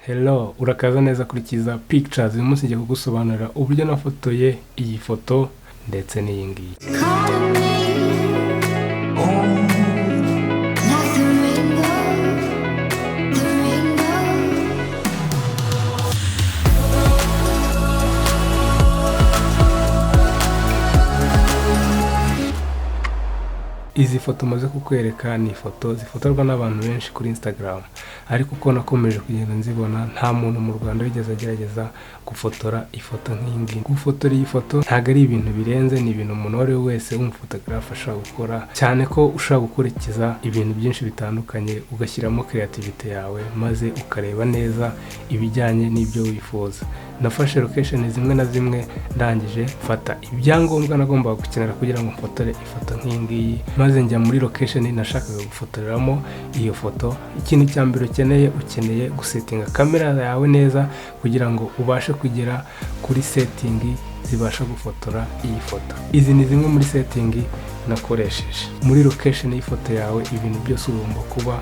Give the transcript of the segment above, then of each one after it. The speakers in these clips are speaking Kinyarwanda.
Hello, urakaza neza kuri Kiza Pictures. Uyu munsi ngiye kugusobanurira uburyo nafotoye iyi foto ndetse n'iyi ngiyi. Izi foto maze kukwereka ni foto zifotorwa n'abantu benshi kuri Instagram, ariko uko nakomeje kugenda nzibona nta muntu mu Rwanda wigeze agerageza gufotora ifoto nk'ingi. Gufotora iyi foto ntago ari ibintu birenze, ni ibintu umuntu wari wese w'umufotographe ashobora gukora, cyane ko ushobora gukurikiza ibintu byinshi bitandukanye ugashyiramo creativity yawe maze ukareba neza ibijyanye n'ibyo wifuza. Nafashe location zimwe na zimwe, ndangije mfata ibyangombwa nagombaga gukenera kugira ngo mfotore ifoto nk'ingiyi, maze njya muri location nashakaga gufotoreramo iyo foto. Ikintu cya mbere ukeneye gusettinga kamera yawe neza kugira ngo ubashe kugera kuri setting zibasha gufotora iyi foto. Izi ni zimwe muri setting nakoresheje. Muri location y'ifoto yawe ibintu byose ugomba kuba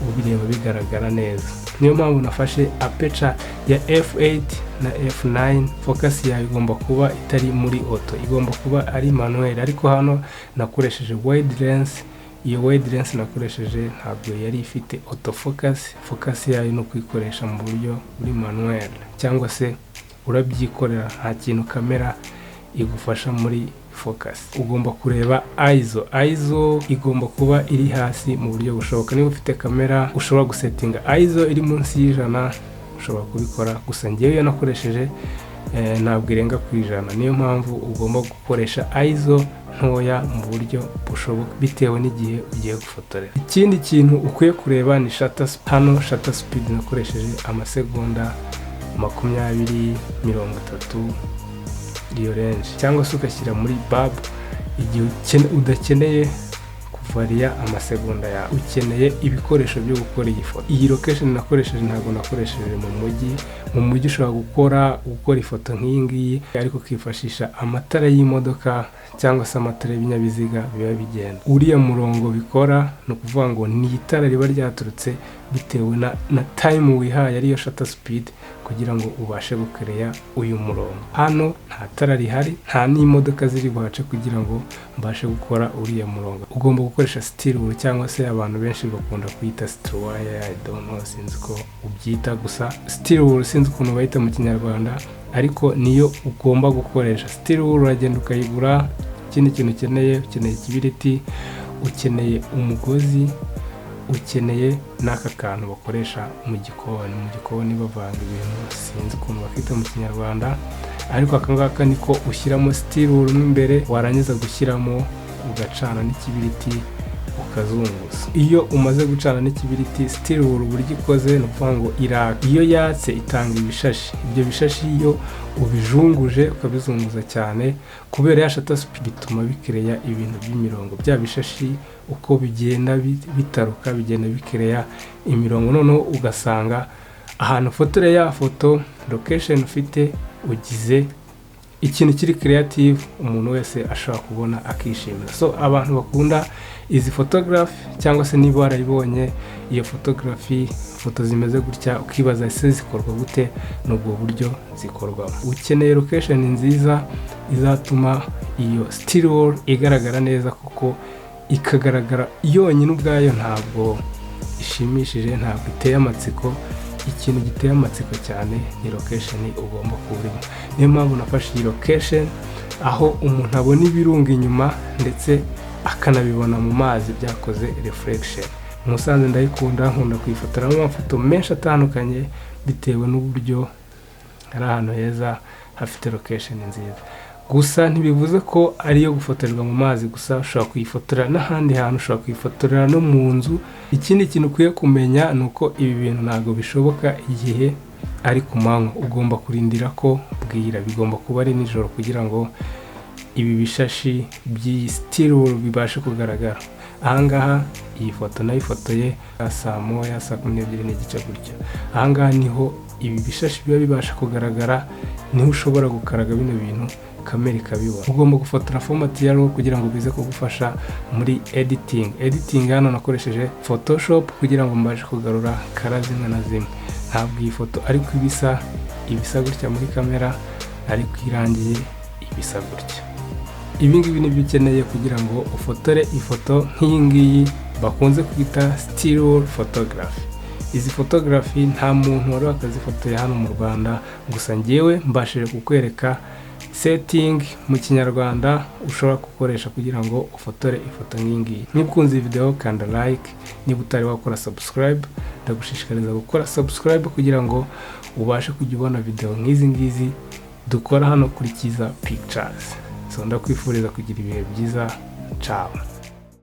ubireba bigaragara neza. Niyo mpamvu nafashe aperture ya f8 na f9. Focus yawe igomba kuba itari muri auto, igomba kuba ari manuel, ariko hano nakoresheje wide lens. Iyo wide lens nakoresheje ntabwo yari ifite auto focus. Focus yawe no kuyikoresha mu buryo buri manuel, cyangwa se urabyikorera, nta kintu kamera igufasha muri focus. Ugomba kureba ISO igomba kuba iri hasi mu buryo bushoboka. Niba ufite kamera ushobora gusettinga ISO iri munsi y'ijana, ushobora kubikora, gusa ngewe iyo nakoresheje ntabwo irenga ku ijana. Niyo mpamvu ugomba gukoresha ISO ntoya mu buryo bushoboka bitewe n'igihe ugiye gufotorera. Ikindi kintu ukwiye kureba ni shutter speed. Hano shutter speed nakoresheje amasegonda 20-30 iyo range, cyangwa se ugashyira muri bulb igihe udakeneye kuvariya amasegonda yawe, ukeneye ibikoresho byo gukora iyi foto. Iyi location nakoresheje ntabwo nakoresheje mu mujyi ushobora gukora ifoto nk'iyi ngiyi, ariko ukifashisha amatara y'imodoka cyangwa se amatara y'ibinyabiziga biba bigenda. Uriya murongo bikora ni ukuvuga ngo ni itara riba ryaturutse bitewe na time wihaye, ariyo shutter speed, kugira ngo ubashe gukereya uyu murongo. Hano nta tara rihari, nta n'imodoka ziri buhace kugira ngo mbashe gukora uriya murongo. Ugomba gukoresha still wool, cyangwa se abantu benshi bakunda kuyita still wire, I don't know, sinzi ko ubyita, gusa still wool sinzi ukuntu bayita mu Kinyarwanda, ariko niyo ugomba gukoresha. Still wool uragenda ukayigura. Ikindi kintu ukeneye ikibiriti, ukeneye umugozi, ukeneye n'aka kantu bakoresha mu gikoni bavanga ibintu, sinzi ukuntu bakita mu Kinyarwanda, ariko aka ngaka niko ushyiramo still wool mo imbere, warangiza gushyiramo ugacana n'ikibiriti ukazunguza. Iyo umaze gucana n'ikibiriti, still wool uburyo ikoze ni ukuvuga ngo iraka. Iyo yatse itanga ibishashi. Ibyo bishashi iyo ubijunguje ukabizunguza cyane, kubera ya shutter speed bituma bikereya ibintu by'imirongo. Bya bishashi uko bigenda bitaruka bigenda bikereya imirongo, noneho ugasanga ahantu fotora ya foto, location ufite, ugize ikintu kiri creative umuntu wese ashobora kubona akishimira. So abantu bakunda izi photography, cyangwa se niba warayibonye iyo photography, foto zimeze gutya, ukibaza ese zikorwa gute, n'ubwo buryo zikorwa. Ukeneye location nziza izatuma iyo still wool igaragara neza, kuko ikagaragara yonyine ubwayo ntabwo ishimishije, ntabwo iteye amatsiko. Ikintu giteye amatsiko cyane ni location ugomba kuburimo. Niyo mpamvu nafashe iyi location aho umuntu abona ibirunga inyuma ndetse akanabibona mu mazi byakoze reflection. Musanze ndayikunda, nkunda kuyifotoramo amafoto menshi atandukanye bitewe n'uburyo ari ahantu heza hafite location nziza. Gusa ntibivuze ko ariyo gufotorerwa mu mazi gusa, ushobora kuyifotorera n'ahandi hantu, ushobora kuyifotorera no mu nzu. Ikindi kintu ukwiye kumenya ni uko ibi bintu ntabwo bishoboka igihe ari ku manywa. Ugomba kurindira ko bwira, bigomba kuba ari nijoro kugira ngo ibi bishashi by'iyi still wool bibashe kugaragara. Ahangaha iyi foto nayifotoye saa 12:30 gutya. Ahangaha niho ibi bishashi biba bibasha kugaragara, niho ushobora gukaraga bino bintu kamera ikabibona. Ugomba gufotora format ya RAW kugira ngo bize kugufasha muri editing. Hano nakoresheje Photoshop kugira ngo mbashe kugarura kara zimwe na zimwe. ntabwo iyi foto ariko ibisa gutya muri kamera, ariko irangiye ibisa gutya. Ibi ngibi nibyo ukeneye kugira ngo ufotore ifoto nk'iyi ngiyi bakunze kwita still photography. Izi photography nta muntu wari wakazifotoye hano mu Rwanda, gusa ngewe mbashije kukwereka setting mu Kinyarwanda ushobora gukoresha kugira ngo ufotore ifoto nk'iyi ngiyi. Niba ukunze iyi video kanda like, niba utari wakora subscribe ndagushishikariza gukora subscribe kugira ngo ubashe kujya ubona video nk'izi ngizi dukora hano kuri Kiza Pictures. So ndakwifuriza kugira ibihe byiza. Ciao.